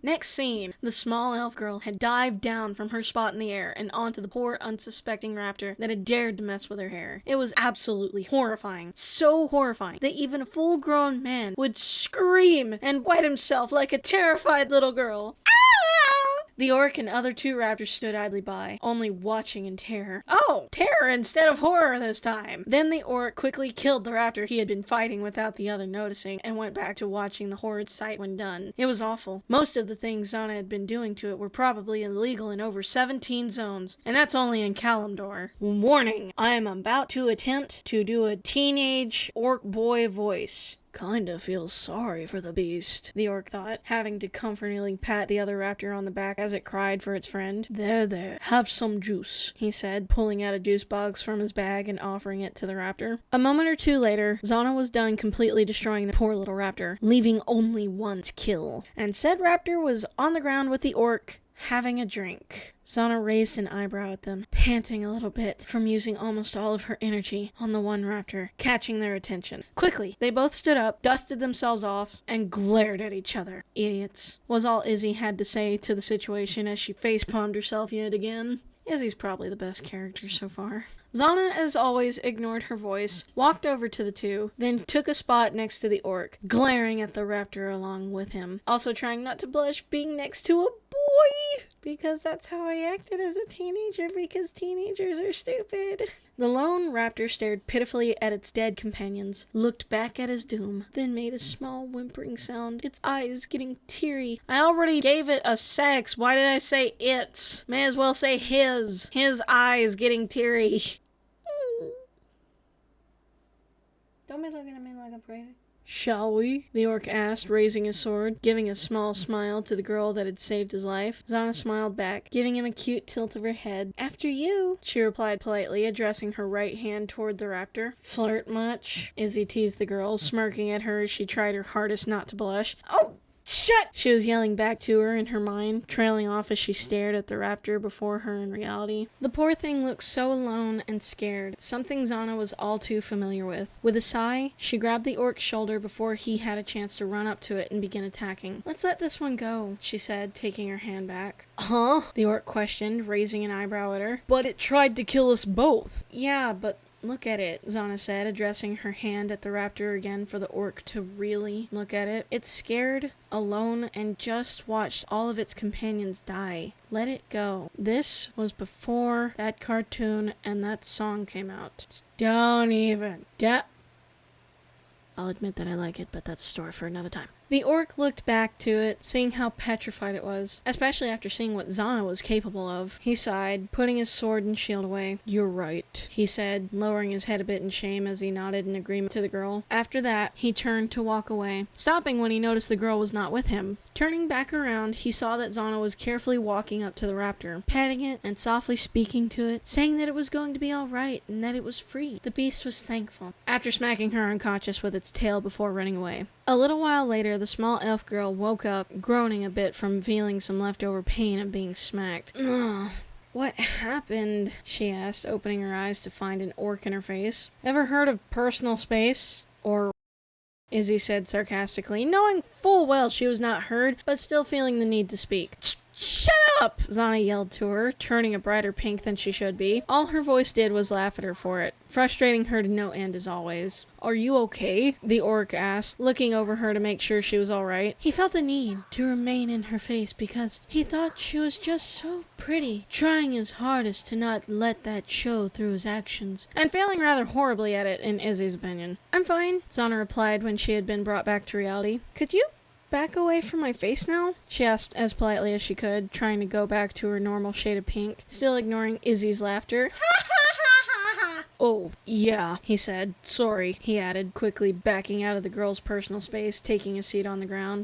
Next scene, the small elf girl had dived down from her spot in the air and onto the poor unsuspecting raptor that had dared to mess with her hair. It was absolutely horrifying. So horrifying that even a full-grown man would scream and wet himself like a terrified little girl. The orc and other two raptors stood idly by, only watching in terror. Oh, terror instead of horror this time! Then the orc quickly killed the raptor he had been fighting without the other noticing, and went back to watching the horrid sight when done. It was awful. Most of the things Xanna had been doing to it were probably illegal in over 17 zones, and that's only in Kalimdor. Warning! I am about to attempt to do a teenage orc boy voice. Kinda feels sorry for the beast, the orc thought, having to comfortingly pat the other raptor on the back as it cried for its friend. There, have some juice, he said, pulling out a juice box from his bag and offering it to the raptor. A moment or two later, Xanna was done completely destroying the poor little raptor, leaving only one to kill. And said raptor was on the ground with the orc, having a drink. Xanna raised an eyebrow at them, panting a little bit from using almost all of her energy on the one raptor, catching their attention. Quickly, they both stood up, dusted themselves off, and glared at each other. Idiots, was all Izzy had to say to the situation as she facepalmed herself yet again. Izzy's probably the best character so far. Xanna, as always, ignored her voice, walked over to the two, then took a spot next to the orc, glaring at the raptor along with him, also trying not to blush being next to a boy, because that's how I acted as a teenager, because teenagers are stupid. The lone raptor stared pitifully at its dead companions, looked back at his doom, then made a small whimpering sound, its eyes getting teary. I already gave it a sex, why did I say its? May as well say his. His eyes getting teary. Don't be looking at me like I'm crazy. Shall we? The orc asked, raising his sword, giving a small smile to the girl that had saved his life. Xanna smiled back, giving him a cute tilt of her head. After you, she replied politely, addressing her right hand toward the raptor. Flirt much? Izzy teased the girl, smirking at her as she tried her hardest not to blush. Oh! Shut! She was yelling back to her in her mind, trailing off as she stared at the raptor before her in reality. The poor thing looked so alone and scared, something Xanna was all too familiar with. With a sigh, she grabbed the orc's shoulder before he had a chance to run up to it and begin attacking. Let's let this one go, she said, taking her hand back. Huh? The orc questioned, raising an eyebrow at her. But it tried to kill us both. Yeah, but look at it, Xanna said, addressing her hand at the raptor again for the orc to really look at it. It's scared, alone, and just watched all of its companions die. Let it go. This was before that cartoon and that song came out. Don't even. I'll admit that I like it, but that's a story for another time. The orc looked back to it, seeing how petrified it was, especially after seeing what Xanna was capable of. He sighed, putting his sword and shield away. You're right, he said, lowering his head a bit in shame as he nodded in agreement to the girl. After that, he turned to walk away, stopping when he noticed the girl was not with him. Turning back around, he saw that Xanna was carefully walking up to the raptor, patting it and softly speaking to it, saying that it was going to be alright and that it was free. The beast was thankful, after smacking her unconscious with its tail before running away. A little while later, the small elf girl woke up, groaning a bit from feeling some leftover pain of being smacked. Ugh. What happened? She asked, opening her eyes to find an orc in her face. Ever heard of personal space? Or Izzy said sarcastically, knowing full well she was not heard, but still feeling the need to speak. Shut up! Xanna yelled to her, turning a brighter pink than she should be. All her voice did was laugh at her for it, frustrating her to no end as always. Are you okay? The orc asked, looking over her to make sure she was alright. He felt a need to remain in her face because he thought she was just so pretty, trying his hardest to not let that show through his actions, and failing rather horribly at it in Izzy's opinion. I'm fine, Xanna replied when she had been brought back to reality. Could you back away from my face now? She asked as politely as she could, trying to go back to her normal shade of pink, still ignoring Izzy's laughter. Oh, yeah, he said. Sorry, he added, quickly backing out of the girl's personal space, taking a seat on the ground.